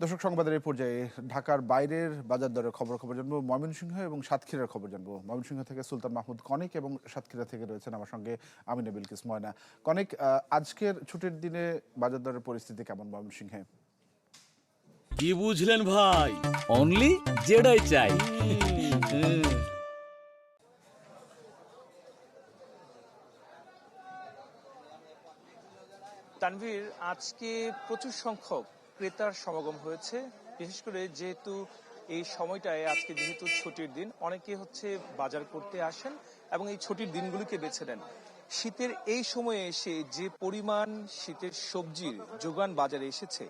দর্শক সংবাদের এই পর্যায়ে ঢাকার বাইরের বাজার দরের খবর জানবো। ময়মনসিংহ এবং সাতক্ষীরার খবর জানবো। ময়মনসিংহ থেকে সুলতান মাহমুদ কনিক এবং সাতক্ষীরা থেকে রয়েছেন আমার সঙ্গে আমিনা বিলকিস ময়না। কনিক, আজকের ছুটির দিনে বাজার দরের পরিস্থিতি কেমন ময়মনসিংহে? কি বুঝলেন ভাই? অনলি যেটাই চাই। তানভীর, আজকে প্রচুর সংখ্যক ক্রেতার সমাগম হয়েছে। বিশেষ করে যেহেতু এই সময়টায় আজকে যেহেতু ছুটির দিন, অনেকে হচ্ছে বাজার করতে আসেন এবং এই ছুটির দিনগুলিকে বেছে নেন। শীতের এই সময়ে এসে যে পরিমাণ শীতের সবজির যোগান বাজারে এসেছে,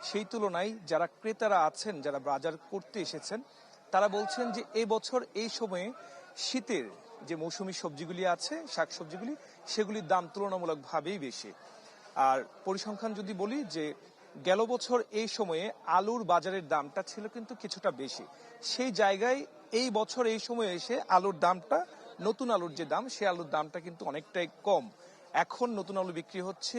সেই তুলনায় যারা ক্রেতারা আছেন, যারা বাজার করতে এসেছেন, তারা বলছেন যে এই বছর এই সময়ে শীতের যে মৌসুমী সবজিগুলি আছে, শাকসবজিগুলি, সেগুলির দাম তুলনামূলকভাবেই বেশি। আর পরিসংখ্যান যদি বলি যে গেল বছর এই সময়ে আলুর বাজারের দামটা ছিল কিন্তু কিছুটা বেশি, সেই জায়গায় এই বছর এই সময়ে এসে আলুর দামটা, নতুন আলুর যে দাম, সেই আলুর দামটা কিন্তু অনেকটাই কম। এখন নতুন আলু বিক্রি হচ্ছে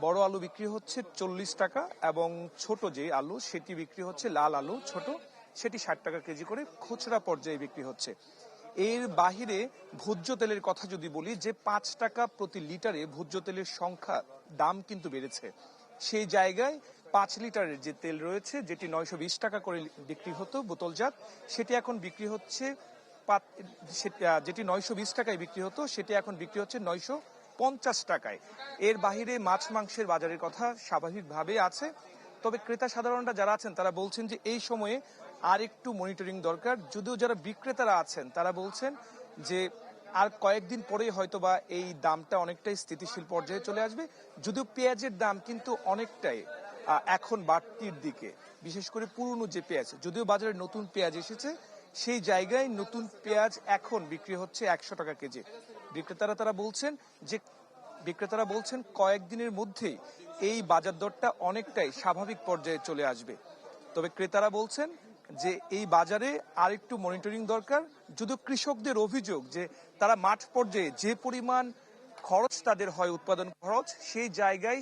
বড় আলু বিক্রি হচ্ছে 40 টাকা, এবং ছোট যে আলু সেটি বিক্রি হচ্ছে, লাল আলু ছোট, সেটি 60 টাকা কেজি করে খুচরা পর্যায়ে বিক্রি হচ্ছে। এর বাহিরে ভোজ্য তেলের কথা যদি বলি, যে 5 টাকা প্রতি লিটারে ভোজ্য তেলের সংখ্যা দাম কিন্তু বেড়েছে। সেই জায়গায় 5 লিটারের যে তেল রয়েছে, যেটি 920 টাকা করে বিক্রি হতো বোতলজাত, সেটি এখন বিক্রি হচ্ছে যেটি 920 টাকায় বিক্রি হতো, সেটি এখন বিক্রি হচ্ছে 950 টাকায়। এর বাহিরে মাছ মাংসের বাজারের কথা স্বাভাবিকভাবে আছে, তবে ক্রেতা সাধারণরা যারা আছেন তারা বলছেন যে এই সময়ে আর একটু মনিটরিং দরকার। যদিও যারা বিক্রেতারা আছেন তারা বলছেন যে আর কয়েকদিন পরেই হয়তোবা এই দামটা অনেকটাই স্থিতিশীল পর্যায়ে চলে আসবে। যদিও পেঁয়াজের দাম কিন্তু অনেকটাই এখন বাড়তির দিকে, বিশেষ করে পুরনো যে পেঁয়াজ, যদিও বাজারে নতুন পেঁয়াজ এসেছে, সেই জায়গায় নতুন পেঁয়াজ এখন বিক্রি হচ্ছে 100 টাকা কেজি। বিক্রেতারা বলছেন কয়েকদিনের মধ্যেই এই বাজার দরটা অনেকটাই স্বাভাবিক পর্যায়ে চলে আসবে। তবে ক্রেতারা বলছেন যে এই বাজারে আর একটু মনিটরিং দরকার। যদিও কৃষকদের অভিযোগ যে তারা মাঠ পর্যায়ে যে পরিমাণ খরচ তাদের হয়, উৎপাদন খরচ, সেই জায়গায়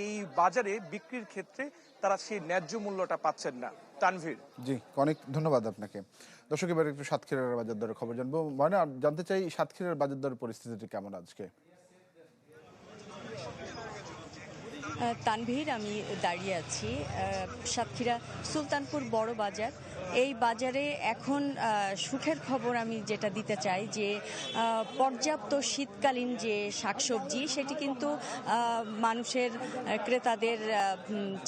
এই বাজারে বিক্রির ক্ষেত্রে তারা সেই ন্যায্য মূল্যটা পাচ্ছেন না। তানভীর। জি, অনেক ধন্যবাদ আপনাকে। দর্শক, এবার একটু সাতক্ষীরার বাজার দরের খবর জানবো। ময়না, জানতে চাই সাতক্ষীরার বাজার দরের পরিস্থিতিটি কেমন আজকে? তানভীর, আমি দাঁড়িয়ে আছি সাতক্ষীরা সুলতানপুর বড় বাজার। এই বাজারে এখন সুখের খবর আমি যেটা দিতে চাই যে পর্যাপ্ত শীতকালীন যে শাকসবজি, সেটি কিন্তু মানুষের, ক্রেতাদের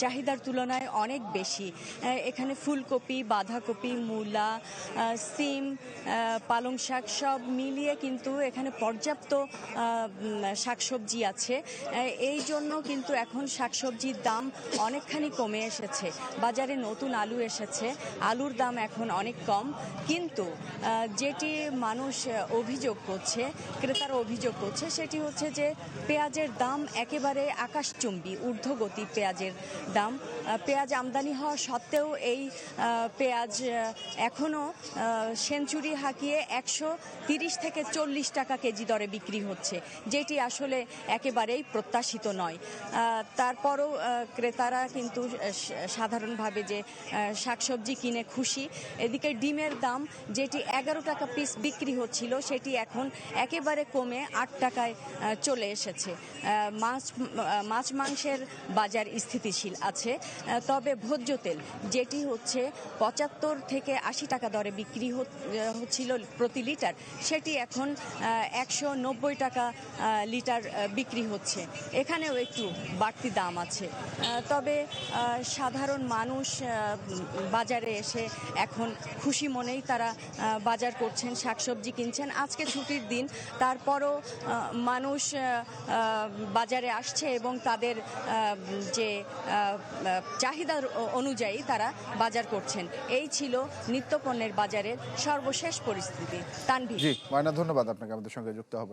চাহিদার তুলনায় অনেক বেশি। এখানে ফুলকপি, বাঁধাকপি, মূলা, সিম, পালং শাক সব মিলিয়ে কিন্তু এখানে পর্যাপ্ত শাকসবজি আছে। এই জন্য কিন্তু এখন শাকসবজির দাম অনেকখানি কমে এসেছে। বাজারে নতুন আলু এসেছে, আলুর দাম এখন অনেক কম। কিন্তু যেটি মানুষ অভিযোগ করছে, ক্রেতারা অভিযোগ করছে, সেটি হচ্ছে যে পেঁয়াজের দাম একেবারে আকাশচুম্বী, ঊর্ধ্বগতি পেঁয়াজের দাম। পেঁয়াজ আমদানি হওয়া সত্ত্বেও এই পেঁয়াজ এখনও সেঞ্চুরি হাঁকিয়ে 130 থেকে 40 টাকা কেজি দরে বিক্রি হচ্ছে, যেটি আসলে একেবারেই প্রত্যাশিত নয়। তারপরও ক্রেতারা কিন্তু সাধারণভাবে যে শাকসবজি কিনে খুশি। এদিকে ডিমের দাম, যেটি 11 টাকা পিস বিক্রি হচ্ছিল, সেটি এখন একেবারে কমে 8 টাকায় চলে এসেছে। মাছ মাংসের বাজার স্থিতিশীল আছে, তবে ভোজ্য তেল, যেটি হচ্ছে 75 থেকে 80 টাকা দরে বিক্রি হচ্ছিল প্রতি লিটার, সেটি এখন 190 টাকা লিটার বিক্রি হচ্ছে। এখানেও একটু বাড়তি দাম আছে। তবে সাধারণ মানুষ বাজারে এসে এখন খুশি মনেই তারা বাজার করছেন, শাকসবজি কিনছেন। আজকে ছুটির দিন, তারপরও মানুষ বাজারে আসছে এবং তাদের যে চাহিদার অনুযায়ী তারা বাজার করছেন। এই ছিল নিত্যপণ্যের বাজারের সর্বশেষ পরিস্থিতি। তানভীর। জি ময়না, ধন্যবাদ আপনাকে আমাদের সঙ্গে যুক্ত হবার